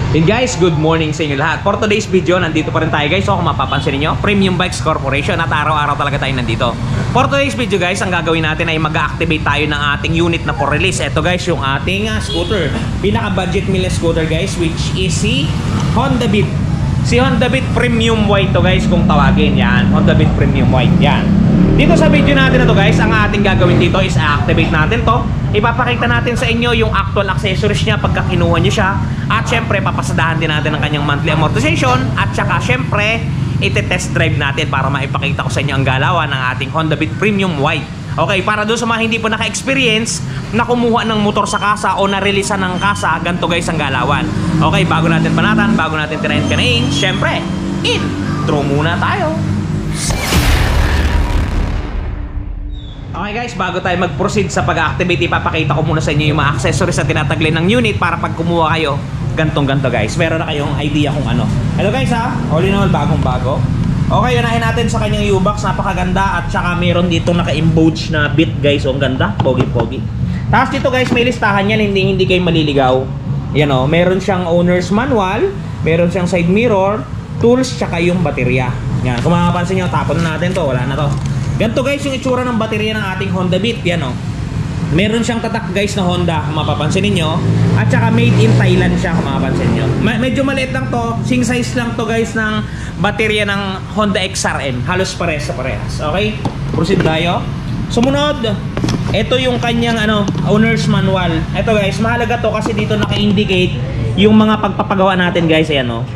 Hey guys, good morning sa inyo lahat. For today's video, nandito pa rin tayo guys. So kung mapapansin niyo, Premium Bikes Corporation at araw-araw talaga tayo nandito. For today's video guys, ang gagawin natin ay mag-activate tayo ng ating unit na for release. Ito guys, yung ating scooter. Pinaka-budget meal scooter guys, which is si Honda Beat. Si Honda Beat Premium White to guys kung tawagin. Yan, Honda Beat Premium White. Yan. Dito sa video natin na to guys, ang ating gagawin dito is activate natin to. Ipapakita natin sa inyo yung actual accessories niya pagka kinuha niyo siya. At syempre, papasadahan din natin ang kanyang monthly amortization. At saka syempre, ite-test drive natin para maipakita ko sa inyo ang galawan ng ating Honda Beat Premium White. Okay, para doon sa mga hindi po naka-experience na kumuha ng motor sa kasa o na-releasean ng kasa, ganito guys ang galawan. Okay, bago natin panatan, bago natin tirahin kanain, syempre, intro muna tayo. Okay guys, bago tayo mag-proceed sa pag-activate, ipapakita ko muna sa inyo yung mga accessories na tinataglay ng unit para pag kumuha kayo, gantong-ganto guys. Meron na kayong idea kung ano. Hello guys ha, all in all, bagong-bago. Okay, unahin natin sa kanyang U-Box, napakaganda. At saka meron dito naka-embouch na bit guys, o ang ganda, pogi-pogi. Tapos dito guys, may listahan yan, hindi kayo maliligaw. Yan o, meron siyang owner's manual, meron siyang side mirror, tools, tsaka yung baterya. Yan, kung makapansin nyo, tapon na natin to, wala na to. Ganito guys yung itsura ng baterya ng ating Honda Beat. Yan o. Meron siyang tatak guys na Honda kung mapapansin niyo. At saka made in Thailand siya kung mapapansin niyo. Medyo maliit lang to. Sing size lang to guys ng baterya ng Honda XRM. Halos parehas sa parehas. Okay? Proceed tayo. Sumunod. Ito yung kanyang owner's manual. Ito guys, mahalaga to kasi dito naka-indicate yung mga pagpapagawa natin guys. Ayan o.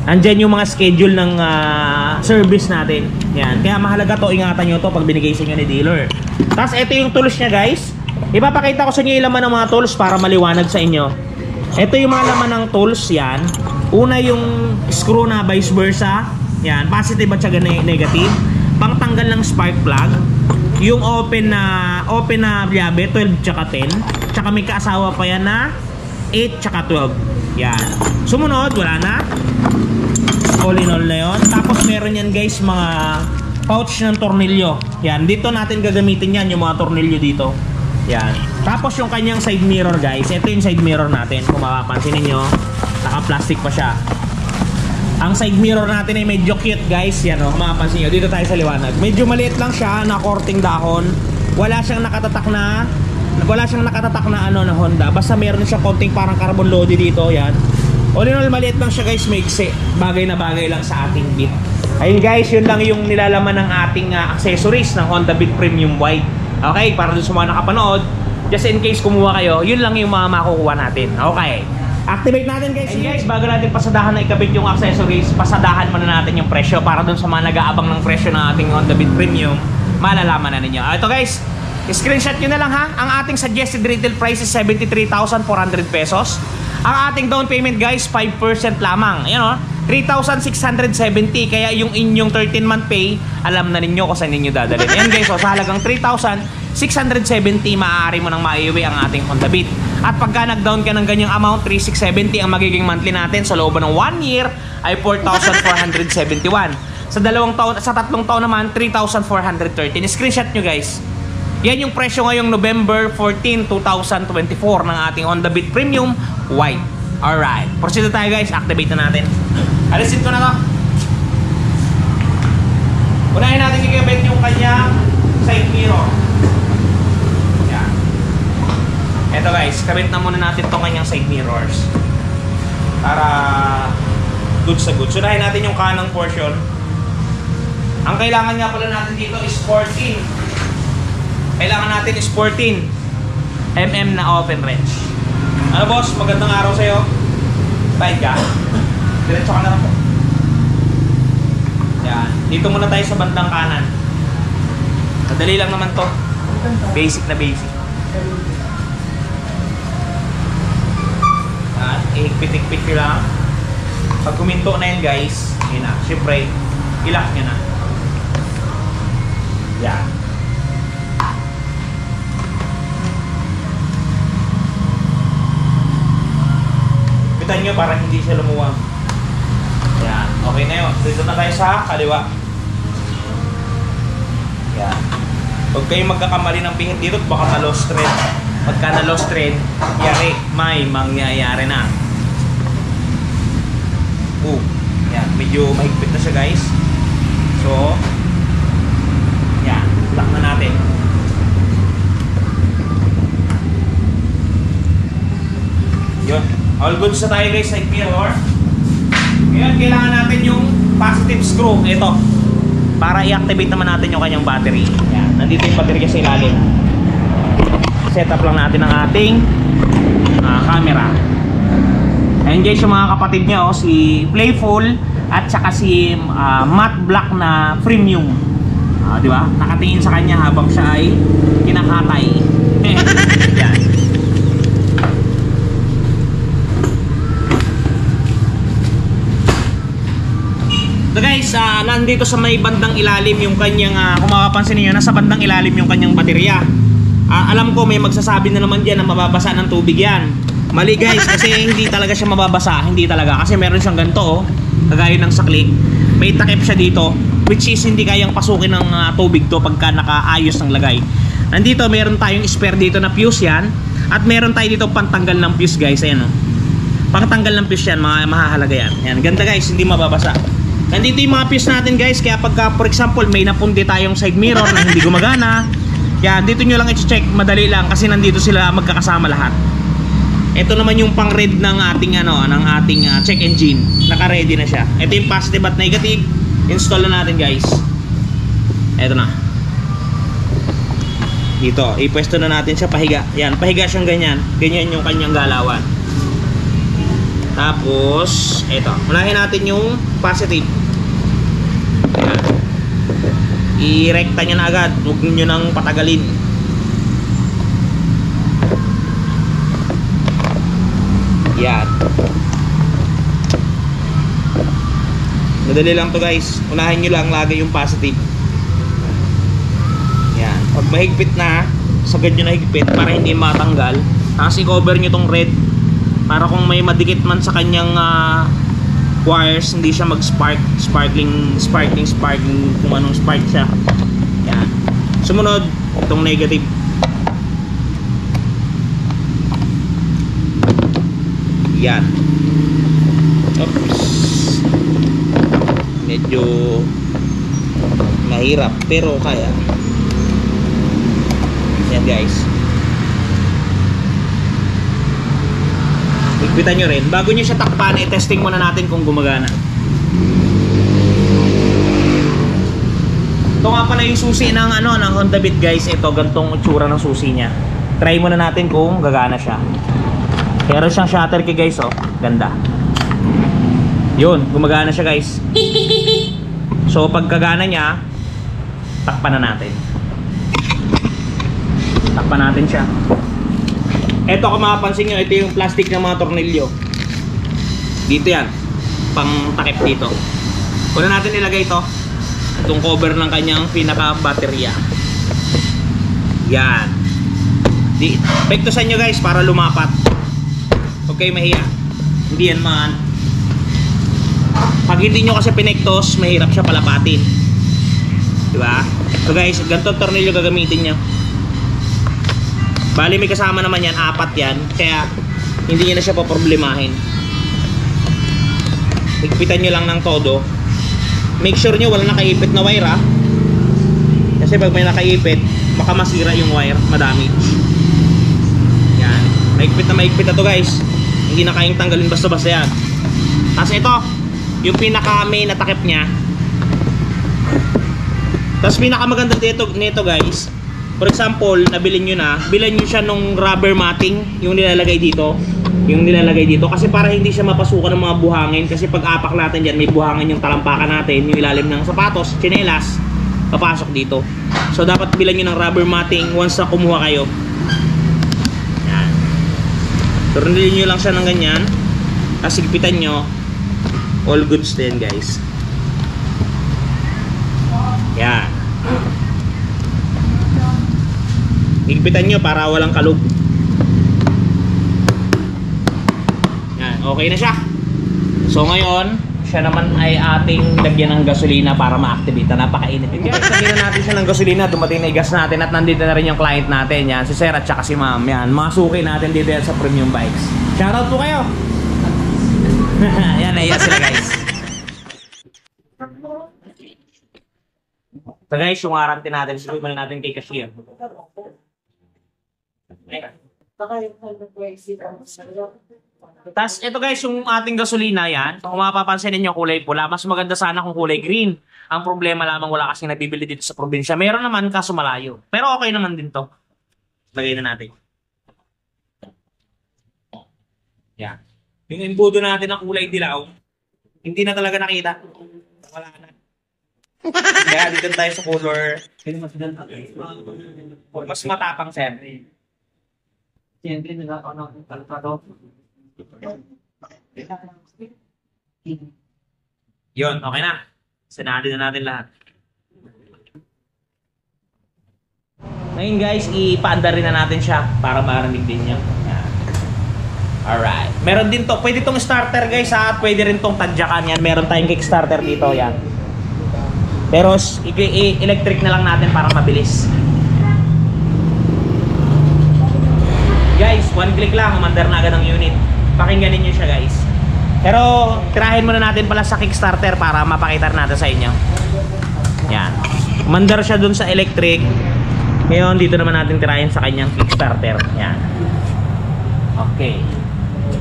Andyan yung mga schedule ng service natin. Yan. Kaya mahalaga to, ingatan nyo to pag binigay sa inyo ni dealer. Tapos ito yung tools niya guys. Ipapakita ko sa inyo yung laman ng mga tools para maliwanag sa inyo. Ito yung mga laman ng tools. Yan. Una yung screw na vice versa. Yan. Positive at saka negative. Pangtanggal ng spark plug. Yung open na llave 12 tsaka 10. Tsaka may kaasawa pa yan na 8 tsaka 12. Yan. Sumunod, wala na. All in all na yun. Tapos meron yan guys mga pouch ng tornilyo. Yan, dito natin gagamitin yan yung mga tornilyo dito. Yan. Tapos yung kanyang side mirror guys. Ito yung side mirror natin. Kung mapapansin niyo, naka-plastic pa siya. Ang side mirror natin ay medyo cute guys. Yan o, kung mapapansin niyo, dito tayo sa liwanag. Medyo maliit lang siya, na korting dahon. Wala siyang nakatatak na na Honda. Basta meron siyang konting parang carbon loaded dito. Yan. All in all, maliit lang siya guys, maiksi. Bagay na bagay lang sa ating Beat. Ayun guys, yun lang yung nilalaman ng ating accessories ng Honda Beat Premium White. Okay, para dun sa mga nakapanood, just in case kumuha kayo, yun lang yung mga makukuha natin. Okay, activate natin guys. And guys, bago natin pasadahan na ikabit yung accessories, pasadahan muna natin yung presyo para dun sa mga nag-aabang ng presyo ng ating Honda Beat Premium, malalaman na ninyo. Ito guys, screenshot nyo na lang ha. Ang ating suggested retail price is 73,400 pesos. Ang ating down payment guys, 5% lamang. Ayan o, 3,670. Kaya yung inyong 13-month pay, alam na ninyo kung saan ninyo dadalhin. Ayan guys, so sa halagang 3,670, maaari mo nang maiuwi ang ating Honda Beat. At pagka nag-down ka ng ganyang amount, 3,670 ang magiging monthly natin sa loob ng 1 year ay 4,471. Sa 2 taon, sa 3 taon naman, 3,413. Screenshot nyo guys. Yan yung presyo ngayong November 14, 2024 ng ating Honda Beat Premium White. Alright, proceed na tayo guys, activate na natin. Alisin ko na to. Unahin natin ikabit yung kanyang side mirror. Yan. Eto guys, kabit na muna natin itong kanyang side mirrors para good sa good. Unahin natin yung kanang portion. Ang kailangan nga pala natin dito is 14. Kailangan natin is 14 mm na open wrench. Ano boss, magandang araw sa'yo. Bye ka. Diretso ka na lang po. Yan. Dito muna tayo sa bandang kanan. Madali lang naman to. Basic na basic. Yan. Ihigpit-higpit nyo lang. Pag kuminto na yan guys, yun na. Siyempre, ilock nyo na. Yan. Pitan nyo para hindi siya lumuwag. Yan. Okay na yun. Dito na tayo sa kaliwa. Yan. Huwag kayong magkakamali ng pihit dito. Baka na-lost thread. Pagka na-lost thread, may mangyayari na. Boom. Yan, medyo mahigpit na siya guys. So, yan, lock na natin. Yun, all goods na tayo guys, side mirror. Ngayon, kailangan natin yung positive screw. Ito, para i-activate naman natin yung kanyang battery. Yan, nandito yung battery sa ilalim. Set up lang natin ang ating camera. Ayan guys yung mga kapatid niya, si Playful at saka si matte black na premium. Di ba? Nakatingin sa kanya habang siya ay kinakatay. Yan. So guys, nandito sa may bandang ilalim yung kanyang, kung makapansin niyo, nasa bandang ilalim yung kanyang baterya. Alam ko may magsasabi na naman dyan na mababasa ng tubig yan. Mali guys, kasi hindi talaga siya mababasa. Hindi talaga, kasi meron siyang ganito, kagaya ng saklik. May takip siya dito, which is hindi kayang pasukin ng tubig to pagka nakaayos ng lagay. Nandito, meron tayong spare dito na fuse yan. At meron tayo dito pantanggal ng fuse guys. Ayan o. Pantanggal ng fuse yan, mga mahahalaga yan. Ayan, ganda guys, hindi mababasa. Nandito yung mga fuse natin guys. Kaya pagka for example may napundi tayong side mirror na hindi gumagana, yan, dito nyo lang i-check, madali lang kasi nandito sila magkakasama lahat. Ito naman yung pang red ng ating check engine. Naka-ready na siya. Ito yung positive at negative. Install na natin guys. Ito na. Dito, ipwesto na natin siya pahiga. Yan, pahiga siyang ganyan. Ganyan yung kanyang galawan. Tapos, ito. Unahin natin yung positive. Yan. I-recta nyo na agad. Huwag nyo nang patagalin. Yan. Madali lang to guys. Unahin nyo lang lagi yung positive. Yan. Pag mahigpit na, sagad nyo na higpit para hindi matanggal. Tapos i-cover nyo tong red para kung may madikit man sa kanyang wires, hindi siya mag-spark. Sparkling kung anong spark siya. Yan. Sumunod, itong negative. Yan. Oops. Medyo mahirap pero kaya. Yan guys. Higpitan nyo rin. Bago nyo siya takpan, i-testing muna natin kung gumagana. Ito nga pala yung susi ng ng Honda Beat guys. Ito, gantong itsura ng susi niya. Try muna natin kung gagana siya. Meron siyang shutter key guys, oh. Ganda. Yun, gumagana siya guys. So pag kagana niya, takpan na natin. Takpan natin siya. Ito kung makapansin nyo, ito yung plastic ng mga tornilyo. Dito yan, pang takip dito. Una natin ilagay ito, itong cover ng kanyang pinaka baterya. Yan. Pektosan nyo guys para lumapat. Okay, mahiya. Hindi yan man. Pag hindi nyo kasi pinektos, mahirap siya palapatin. Diba? So guys, ganito tornilyo gagamitin nyo. Bali may kasama naman yan, 4 yan. Kaya hindi nyo na siya paproblemahin. Higpitan nyo lang ng todo. Make sure nyo wala nakaipit na wire ha. Kasi pag may nakaipit, baka masira yung wire, madamage. Yan. Mahigpit na to guys. Hindi na kayang tanggalin basta-basta yan. Tapos ito, yung pinaka main na takip nya. Tapos pinakamaganda nito guys, for example, nabilin nyo na, bilan nyo siya nung rubber matting, yung nilalagay dito. Kasi para hindi siya mapasukan ng mga buhangin. Kasi pag apak natin dyan, may buhangin yung talampakan natin, yung ilalim ng sapatos, tsinelas, papasok dito. So dapat bilan nyo ng rubber matting once na kumuha kayo. Yan. Tornilin nyo lang siya ng ganyan. Tapos higpitan nyo. All goods din guys. Yan. Higpitan nyo para walang kalog. Yan, okay na siya. So ngayon, siya naman ay ating lagyan ng gasolina para ma-activate. Napakainit. Guys, lagyan na natin siya ng gasolina. Dumating na igas natin at nandito na rin yung client natin. Yan, si Sir at saka si Ma'am. Yan, mga suki natin dito yan sa Premium Bikes. Shoutout po kayo. Yan, naiya sila guys. So guys, yung warranty natin, sabihin muna natin kay cashier. Tapos ito guys, yung ating gasolina yan, kung mapapansin ninyo kulay pula, mas maganda sana kung kulay green. Ang problema lamang wala kasing nabibili dito sa probinsya. Meron naman kaso malayo. Pero okay naman din to. Lagay na natin. Yan. Yung embudo natin ng kulay dilaw, hindi na talaga nakita. Wala na. Kaya dito tayo sa color. Mas matapang siyempre. Siyempre, nagkakaroon ng kalpado. Yun, okay na. Sinali na natin lahat. Ngayon guys, ipaandar rin na natin siya para marinig din niya. Alright. Meron din to. Pwede tong starter guys ha. Pwede rin tong tadyakan yan. Meron tayong kickstarter dito. Yan. Pero electric na lang natin para mabilis. Guys, one click lang. Umandar na agad ang unit. Pakinggan niyo siya guys. Pero tirahin muna natin pala sa kickstarter para mapakita natin sa inyo. Yan. Umandar siya dun sa electric. Ngayon dito naman natin tirahin sa kanyang kickstarter. Yan. Okay.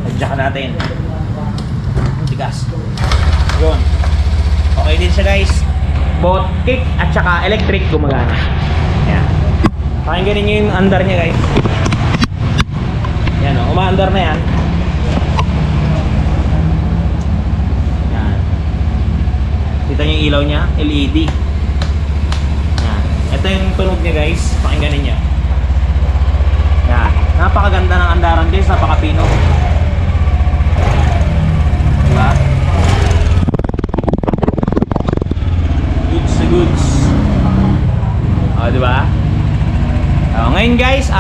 Adjust natin. Tigas. Yun. Okay din siya guys. Both kick at saka electric gumagana. Yan. Pakinggan niyo yung andar niya guys. Yan o. Umaandar na yan. Yan. Kita niyo yung ilaw niya. LED. Yan. Ito yung tunog niya guys. Pakinggan niyo. Yan. Napakaganda ng andaran guys. Napakapino. Diba? Goods na goods. O, diba? O, ngayon guys,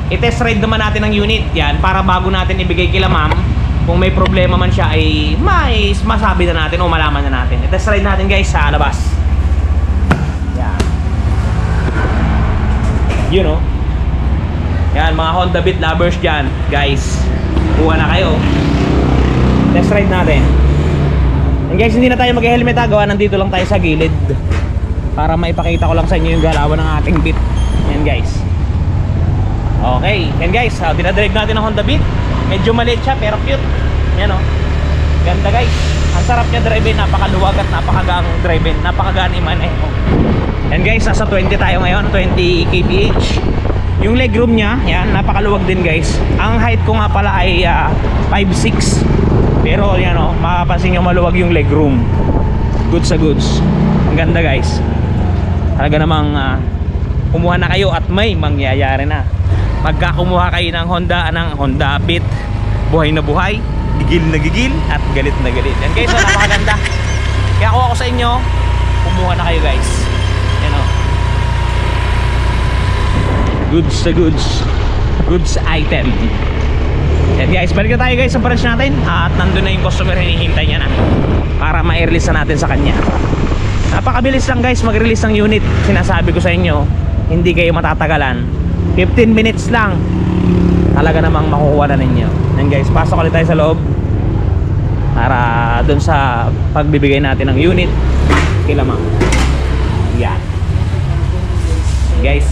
i-test ride naman natin ang unit. Yan, para bago natin ibigay kila ma'am, kung may problema man siya ay masabi na natin o malaman na natin. I-test ride natin guys sa labas. Yan. You know. Yan, mga Honda Beat lovers dyan, guys. Kuha na kayo. Test ride natin. And guys, hindi na tayo mag-helmet gawa. Nandito lang tayo sa gilid para maipakita ko lang sa inyo yung galawan ng ating Beat. Yan guys. Okay, yan guys, dinadrive natin ang Honda Beat. Medyo maliit siya pero cute. Yan o. Ganda guys. Ang sarap niya drive-in, napakaluwag at napakagang drive-in. Napakagaan imaneho. Yan guys, nasa 20 tayo ngayon, 20 kph. Yung legroom niya, yan, napakaluwag din guys. Ang height ko nga pala ay 5'6". Pero yan o, makapansin nyo maluwag yung legroom. Goods sa goods. Ang ganda guys. Talaga namang kumuha na kayo at may mangyayari na. Pagka kumuha kayo ng Honda Beat, buhay na buhay, gigil na gigil at galit na galit. Yan guys, so napakaganda. Kaya kung ako sa inyo, kumuha na kayo guys. Yan o. Goods sa goods. Goods item. Yan guys, balik na tayo guys sa branch natin. At nandun na yung customer, hinihintay niya na para ma-release na natin sa kanya. Napakabilis lang guys mag-release ng unit. Sinasabi ko sa inyo, hindi kayo matatagalan. 15 minutes lang, talaga namang makukuha na ninyo. Yan guys, pasok ulit tayo sa loob para dun sa pagbibigay natin ng unit kila ma'am. Yan guys.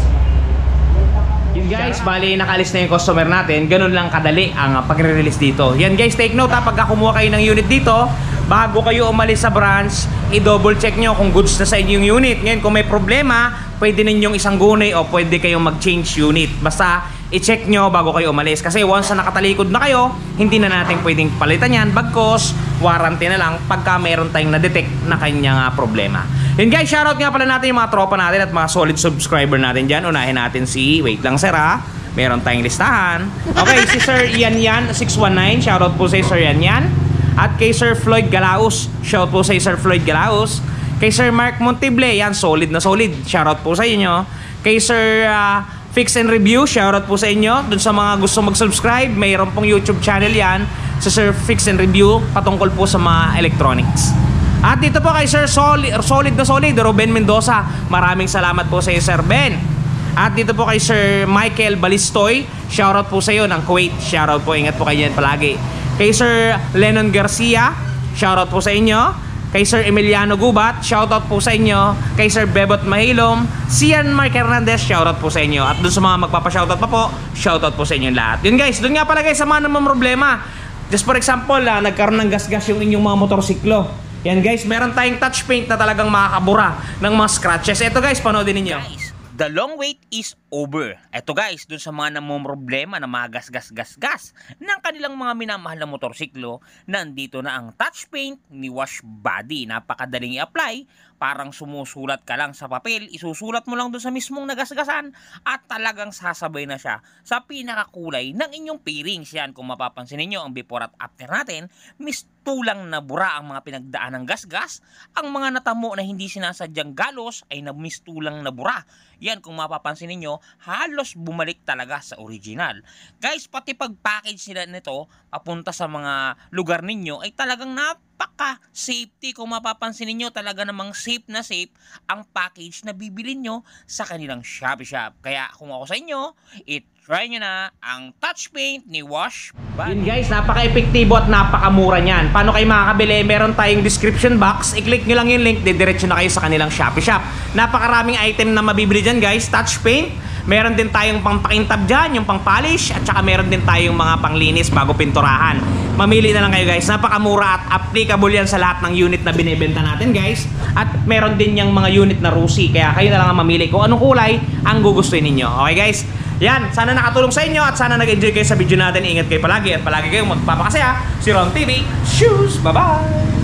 Yun guys, bali nakalis na yung customer natin. Ganun lang kadali ang pagre-release dito. Yan guys, take note ha, pagka kumuha kayo ng unit dito, bago kayo umalis sa branch, i-double check nyo kung goods na sa inyo yung unit. Ngayon kung may problema, pwede ninyong isang gunay o pwede kayong mag-change unit. Basta i-check nyo bago kayo umalis. Kasi once na nakatalikod na kayo, hindi na natin pwedeng palitan yan. Bagkos, warranty na lang pagka mayroon tayong na-detect na kanyang problema. Yun guys, shoutout nga pala natin yung mga tropa natin at mga solid subscriber natin dyan. Unahin natin si, wait lang sir ha, meron tayong listahan. Okay, si Sir Yan 619, shoutout po sa Sir Yan. At kay Sir Floyd Galaus, shoutout po sa Sir Floyd Galaus. Kay Sir Mark Montible, yan, solid na solid, shoutout po sa inyo. Kay Sir Fix and Review, shoutout po sa inyo. Dun sa mga gusto mag-subscribe, mayroon pong YouTube channel yan sa Sir Fix and Review patungkol po sa mga electronics. At dito po kay Sir solid na solid, Ruben Mendoza, maraming salamat po sa iyo Sir Ben. At dito po kay Sir Michael Balistoy, shoutout po sa iyo ng Kuwait, shoutout po, ingat po kayo yan palagi. Kay Sir Lennon Garcia, shoutout po sa inyo. kay Sir Emiliano Gubat, shoutout po sa inyo, kay Sir Bebot Mahilom, Sian Mark Hernandez, shoutout po sa inyo. At dun sa mga magpapa-shoutout pa po, shoutout po sa inyo lahat. Yun guys, dun nga pala guys, sa mga namang problema. Just for example, nagkaroon ng gasgas yung inyong mga motorsiklo. Yan guys, meron tayong touch paint na talagang makakabura ng mga scratches. Ito guys, panoodin ninyo. Guys, the long wait is over. Eto guys, dun sa mga namomroblema na mga gas ng kanilang mga minamahal na motorsiklo, nandito na ang touch paint ni Wash Body. Napakadaling i-apply, parang sumusulat ka lang sa papel, isusulat mo lang dun sa mismong nagasgasan at talagang sasabay na siya sa pinakakulay ng inyong pairings. Yan, kung mapapansin niyo ang before at after natin, mistulang na bura ang mga pinagdaan ng gasgas. Ang mga natamo na hindi sinasadyang galos ay mistulang na bura. Yan, kung mapapansin niyo, halos bumalik talaga sa original. Guys, pati pag-package nila nito papunta sa mga lugar ninyo ay talagang napaka-safety. Kung mapapansin niyo, talaga namang safe na safe ang package na bibili nyo sa kanilang Shopee Shop. Kaya kung ako sa inyo, try nyo na ang touch paint ni Wash Body. Yun guys, napaka-epektibo at napakamura niyan. Paano kayo makakabili? Meron tayong description box. I-click nyo lang yung link, didiretso na kayo sa kanilang Shopee Shop. Napakaraming item na mabibili dyan guys. Touch paint. Meron din tayong pangpakintab dyan, yung pang-polish. At saka meron din tayong mga panglinis bago pinturahan. Mamili na lang kayo guys. Napakamura at applicable yan sa lahat ng unit na binibenta natin guys. At meron din yung mga unit na Rusi. Kaya kayo na lang ang mamili kung anong kulay ang gugustuhin ninyo. Okay guys? Yan, sana nakatulong sa inyo at sana nag-enjoy kayo sa video natin. Ingat kayo palagi at palagi kayong magpapakasaya. Si Ron TV, shoes, bye-bye!